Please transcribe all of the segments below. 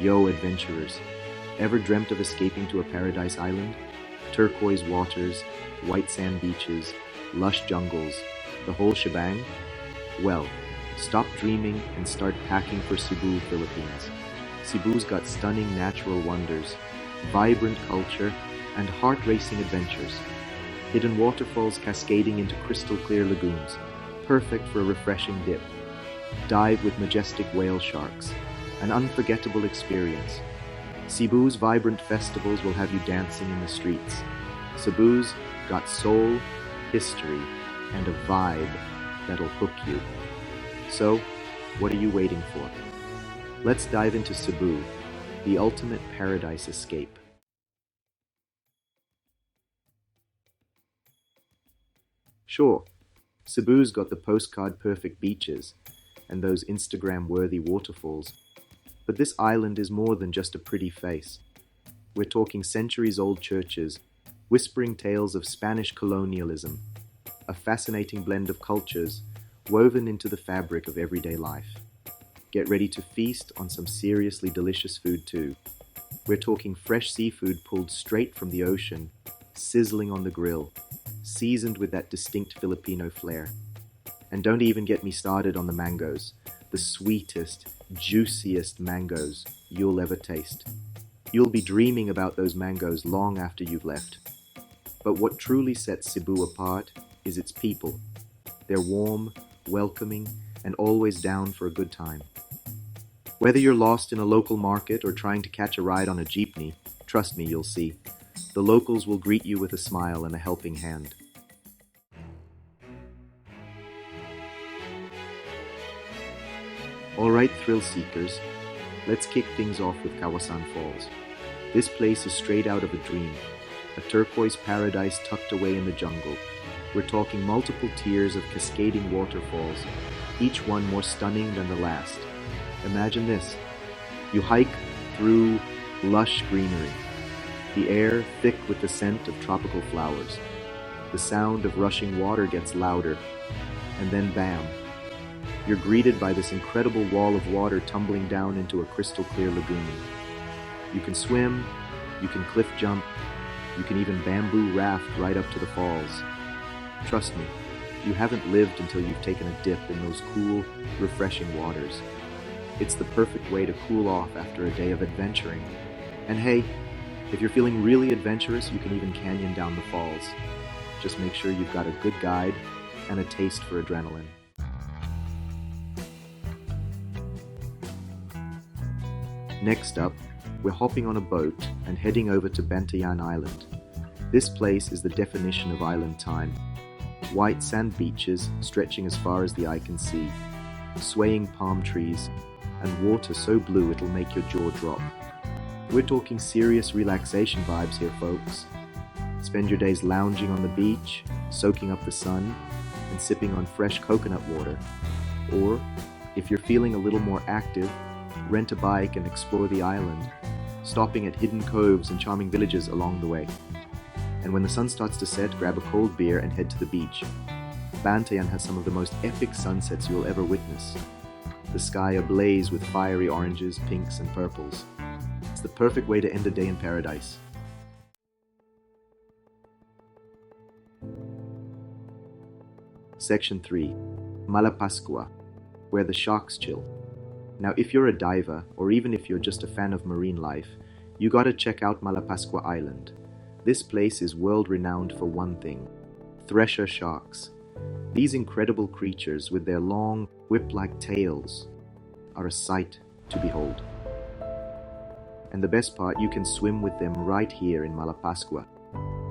Yo, adventurers, ever dreamt of escaping to a paradise island? Turquoise waters, white sand beaches, lush jungles, the whole shebang? Well, stop dreaming and start packing for Cebu, Philippines. Cebu's got stunning natural wonders, vibrant culture, and heart-racing adventures. Hidden waterfalls cascading into crystal-clear lagoons, perfect for a refreshing dip. Dive with majestic whale sharks, an unforgettable experience. Cebu's vibrant festivals will have you dancing in the streets. Cebu's got soul, history, and a vibe that'll hook you. So, what are you waiting for? Let's dive into Cebu, the ultimate paradise escape. Sure, Cebu's got the postcard-perfect beaches and those Instagram-worthy waterfalls, but this island is more than just a pretty face. We're talking centuries-old churches, whispering tales of Spanish colonialism, a fascinating blend of cultures woven into the fabric of everyday life. Get ready to feast on some seriously delicious food too. We're talking fresh seafood pulled straight from the ocean, sizzling on the grill, seasoned with that distinct Filipino flair. And don't even get me started on the mangoes, the sweetest, juiciest mangoes you'll ever taste. You'll be dreaming about those mangoes long after you've left. But what truly sets Cebu apart is its people. They're warm, welcoming, and always down for a good time. Whether you're lost in a local market or trying to catch a ride on a jeepney, trust me, you'll see. The locals will greet you with a smile and a helping hand. Alright, thrill seekers, let's kick things off with Kawasan Falls. This place is straight out of a dream, a turquoise paradise tucked away in the jungle. We're talking multiple tiers of cascading waterfalls, each one more stunning than the last. Imagine this. You hike through lush greenery, the air thick with the scent of tropical flowers. The sound of rushing water gets louder, and then bam, you're greeted by this incredible wall of water tumbling down into a crystal clear lagoon. You can swim, you can cliff jump, you can even bamboo raft right up to the falls. Trust me, you haven't lived until you've taken a dip in those cool, refreshing waters. It's the perfect way to cool off after a day of adventuring. And hey, if you're feeling really adventurous, you can even canyon down the falls. Just make sure you've got a good guide and a taste for adrenaline. Next up, we're hopping on a boat and heading over to Bantayan Island. This place is the definition of island time. White sand beaches stretching as far as the eye can see, swaying palm trees, and water so blue it'll make your jaw drop. We're talking serious relaxation vibes here, folks. Spend your days lounging on the beach, soaking up the sun, and sipping on fresh coconut water. Or, if you're feeling a little more active, rent a bike and explore the island, stopping at hidden coves and charming villages along the way. And when the sun starts to set, grab a cold beer and head to the beach. Bantayan has some of the most epic sunsets you'll ever witness. The sky ablaze with fiery oranges, pinks, and purples. It's the perfect way to end a day in paradise. Section 3. Malapascua, where the sharks chill. Now, if you're a diver, or even if you're just a fan of marine life, you gotta check out Malapascua Island. This place is world-renowned for one thing: thresher sharks. These incredible creatures with their long, whip-like tails are a sight to behold. And the best part, you can swim with them right here in Malapascua.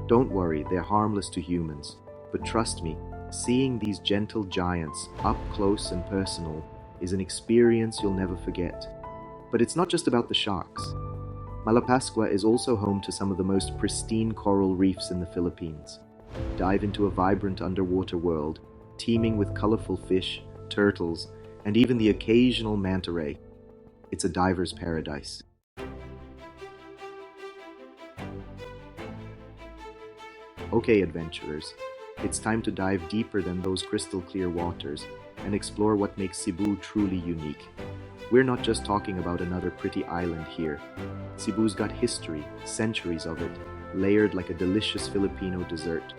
Don't worry, they're harmless to humans, but trust me, seeing these gentle giants up close and personal is an experience you'll never forget. But it's not just about the sharks. Malapascua is also home to some of the most pristine coral reefs in the Philippines. Dive into a vibrant underwater world, teeming with colorful fish, turtles, and even the occasional manta ray. It's a diver's paradise. Okay, adventurers, it's time to dive deeper than those crystal clear waters and explore what makes Cebu truly unique. We're not just talking about another pretty island here. Cebu's got history, centuries of it, layered like a delicious Filipino dessert.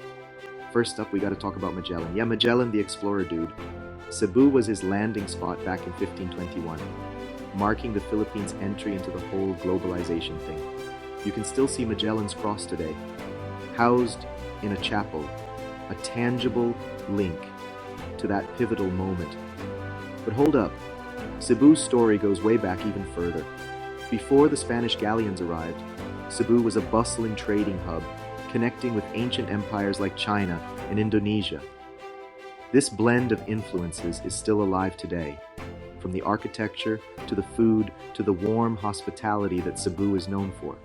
First up, we gotta talk about Magellan. Yeah, Magellan the explorer dude. Cebu was his landing spot back in 1521, marking the Philippines' entry into the whole globalization thing. You can still see Magellan's Cross today, housed in a chapel, a tangible link to that pivotal moment. But hold up, Cebu's story goes way back even further. Before the Spanish galleons arrived, Cebu was a bustling trading hub, connecting with ancient empires like China and Indonesia. This blend of influences is still alive today, from the architecture to the food to the warm hospitality that Cebu is known for.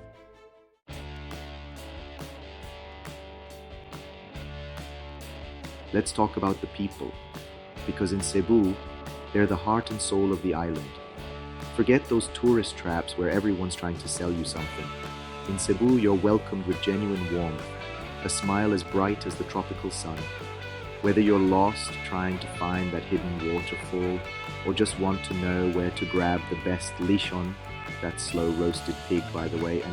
Let's talk about the people, because in Cebu, they're the heart and soul of the island. Forget those tourist traps where everyone's trying to sell you something. In Cebu, you're welcomed with genuine warmth, a smile as bright as the tropical sun. Whether you're lost trying to find that hidden waterfall, or just want to know where to grab the best lechon, that slow roasted pig by the way,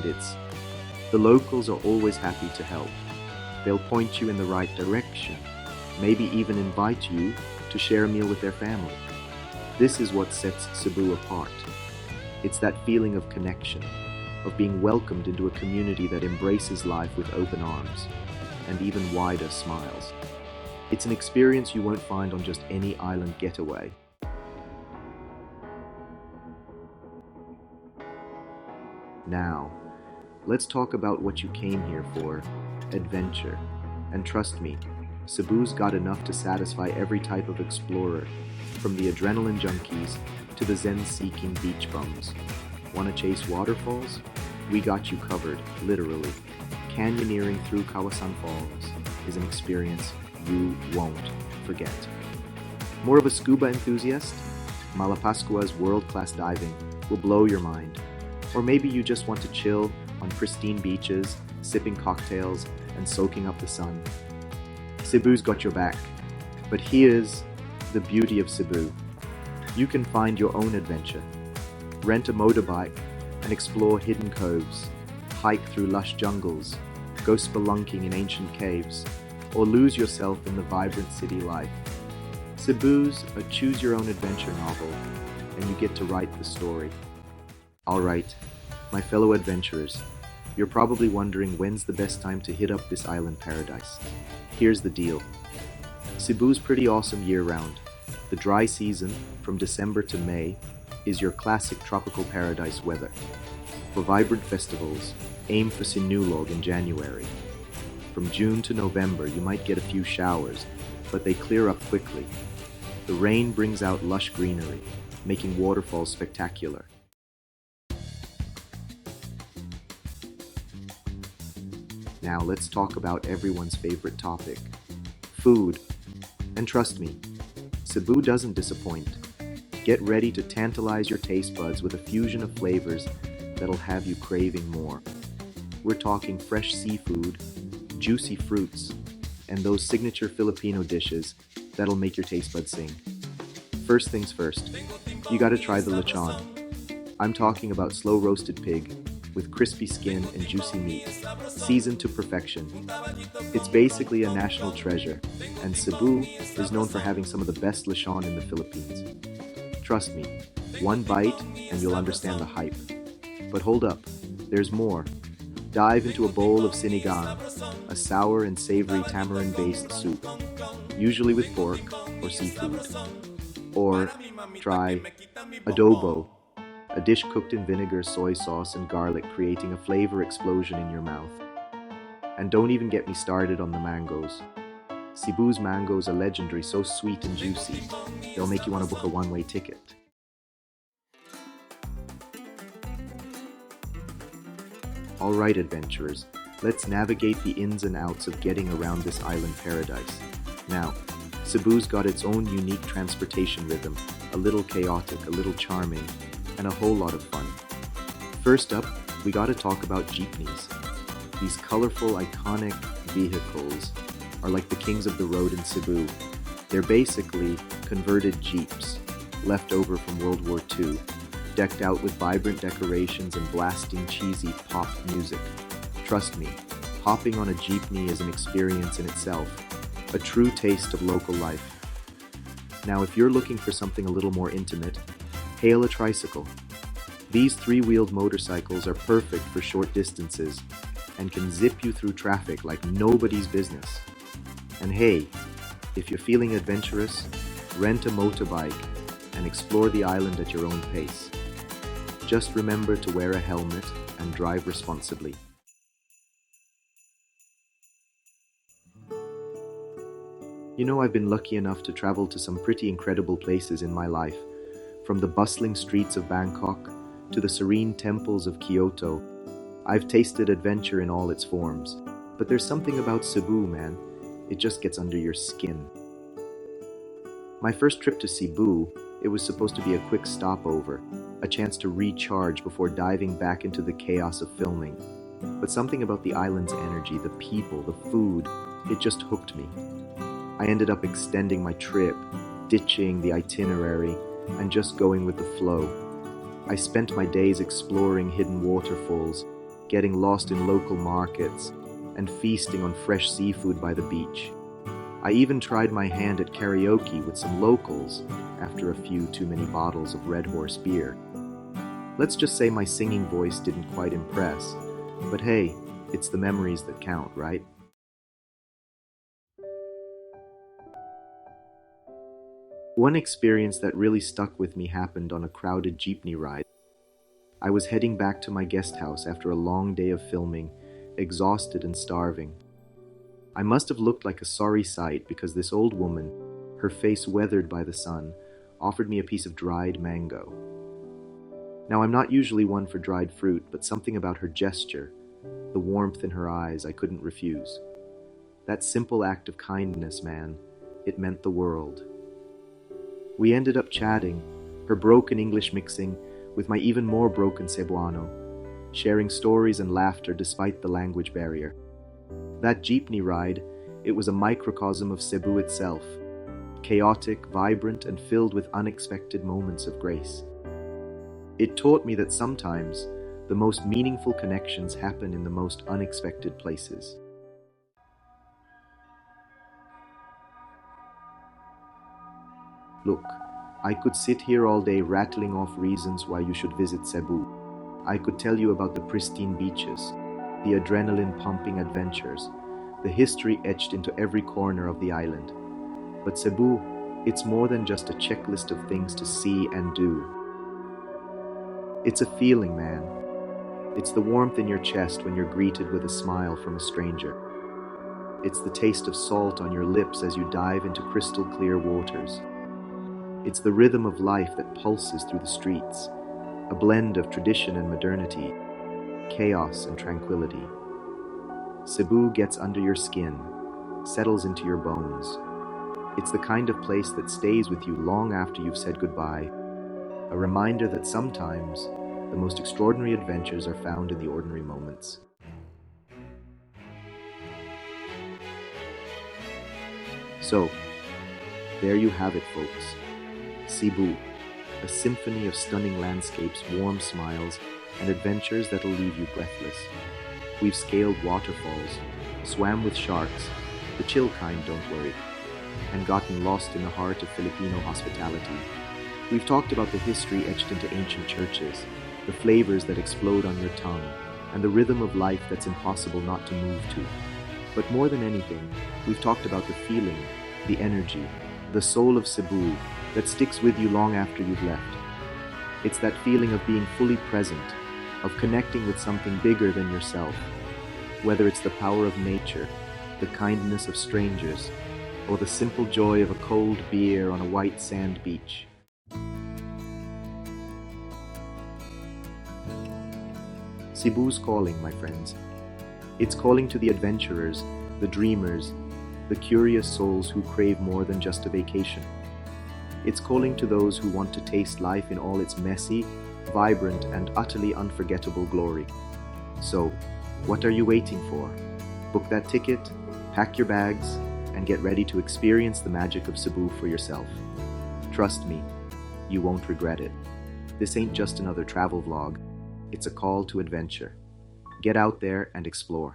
the locals are always happy to help. They'll point you in the right direction, maybe even invite you to share a meal with their family. This is what sets Cebu apart. It's that feeling of connection, of being welcomed into a community that embraces life with open arms and even wider smiles. It's an experience you won't find on just any island getaway. Now, let's talk about what you came here for, adventure. And trust me, Cebu's got enough to satisfy every type of explorer, from the adrenaline junkies to the zen-seeking beach bums. Want to chase waterfalls? We got you covered, literally. Canyoneering through Kawasan Falls is an experience you won't forget. More of a scuba enthusiast? Malapascua's world-class diving will blow your mind. Or maybe you just want to chill on pristine beaches, sipping cocktails and soaking up the sun. Cebu's got your back. But here's the beauty of Cebu. You can find your own adventure. Rent a motorbike and explore hidden coves, hike through lush jungles, go spelunking in ancient caves, or lose yourself in the vibrant city life. Cebu's a choose-your-own-adventure novel, and you get to write the story. Alright, my fellow adventurers, you're probably wondering when's the best time to hit up this island paradise. Here's the deal. Cebu's pretty awesome year-round. The dry season, from December to May, is your classic tropical paradise weather. For vibrant festivals, aim for Sinulog in January. From June to November, you might get a few showers, but they clear up quickly. The rain brings out lush greenery, making waterfalls spectacular. Now let's talk about everyone's favorite topic, food. And trust me, Cebu doesn't disappoint. Get ready to tantalize your taste buds with a fusion of flavors that'll have you craving more. We're talking fresh seafood, juicy fruits, and those signature Filipino dishes that'll make your taste buds sing. First things first, you gotta try the lechon. I'm talking about slow roasted pig with crispy skin and juicy meat, seasoned to perfection. It's basically a national treasure, and Cebu is known for having some of the best lechon in the Philippines. Trust me, one bite and you'll understand the hype. But hold up, there's more. Dive into a bowl of sinigang, a sour and savory tamarind-based soup, usually with pork or seafood. Or try adobo, a dish cooked in vinegar, soy sauce, and garlic, creating a flavor explosion in your mouth. And don't even get me started on the mangoes. Cebu's mangoes are legendary, so sweet and juicy, they'll make you want to book a one-way ticket. Alright adventurers, let's navigate the ins and outs of getting around this island paradise. Now, Cebu's got its own unique transportation rhythm, a little chaotic, a little charming, and a whole lot of fun. First up, we gotta talk about jeepneys. These colorful, iconic vehicles are like the kings of the road in Cebu. They're basically converted jeeps, left over from World War II, decked out with vibrant decorations and blasting cheesy pop music. Trust me, hopping on a jeepney is an experience in itself, a true taste of local life. Now, if you're looking for something a little more intimate, hail a tricycle. These three-wheeled motorcycles are perfect for short distances and can zip you through traffic like nobody's business. And hey, if you're feeling adventurous, rent a motorbike and explore the island at your own pace. Just remember to wear a helmet and drive responsibly. You know, I've been lucky enough to travel to some pretty incredible places in my life, from the bustling streets of Bangkok to the serene temples of Kyoto. I've tasted adventure in all its forms, but there's something about Cebu, man. It just gets under your skin. My first trip to Cebu, it was supposed to be a quick stopover, a chance to recharge before diving back into the chaos of filming. But something about the island's energy, the people, the food, it just hooked me. I ended up extending my trip, ditching the itinerary, and just going with the flow. I spent my days exploring hidden waterfalls, getting lost in local markets, and feasting on fresh seafood by the beach. I even tried my hand at karaoke with some locals after a few too many bottles of Red Horse beer. Let's just say my singing voice didn't quite impress, but hey, it's the memories that count, right? One experience that really stuck with me happened on a crowded jeepney ride. I was heading back to my guest house after a long day of filming, exhausted and starving. I must have looked like a sorry sight because this old woman, her face weathered by the sun, offered me a piece of dried mango. Now, I'm not usually one for dried fruit, but something about her gesture, the warmth in her eyes, I couldn't refuse. That simple act of kindness, man, it meant the world. We ended up chatting, her broken English mixing with my even more broken Cebuano, sharing stories and laughter despite the language barrier. That jeepney ride, it was a microcosm of Cebu itself, chaotic, vibrant, and filled with unexpected moments of grace. It taught me that sometimes the most meaningful connections happen in the most unexpected places. Look, I could sit here all day rattling off reasons why you should visit Cebu. I could tell you about the pristine beaches, the adrenaline-pumping adventures, the history etched into every corner of the island. But Cebu, it's more than just a checklist of things to see and do. It's a feeling, man. It's the warmth in your chest when you're greeted with a smile from a stranger. It's the taste of salt on your lips as you dive into crystal clear waters. It's the rhythm of life that pulses through the streets, a blend of tradition and modernity, chaos and tranquility. Cebu gets under your skin, settles into your bones. It's the kind of place that stays with you long after you've said goodbye, a reminder that sometimes the most extraordinary adventures are found in the ordinary moments. So, there you have it, folks. Cebu, a symphony of stunning landscapes, warm smiles, and adventures that'll leave you breathless. We've scaled waterfalls, swam with sharks, the chill kind, don't worry, and gotten lost in the heart of Filipino hospitality. We've talked about the history etched into ancient churches, the flavors that explode on your tongue, and the rhythm of life that's impossible not to move to. But more than anything, we've talked about the feeling, the energy, the soul of Cebu that sticks with you long after you've left. It's that feeling of being fully present, of connecting with something bigger than yourself, whether it's the power of nature, the kindness of strangers, or the simple joy of a cold beer on a white sand beach. Cebu's calling, my friends. It's calling to the adventurers, the dreamers, the curious souls who crave more than just a vacation. It's calling to those who want to taste life in all its messy, vibrant, and utterly unforgettable glory. So, what are you waiting for? Book that ticket, pack your bags, and get ready to experience the magic of Cebu for yourself. Trust me, you won't regret it. This ain't just another travel vlog, it's a call to adventure. Get out there and explore.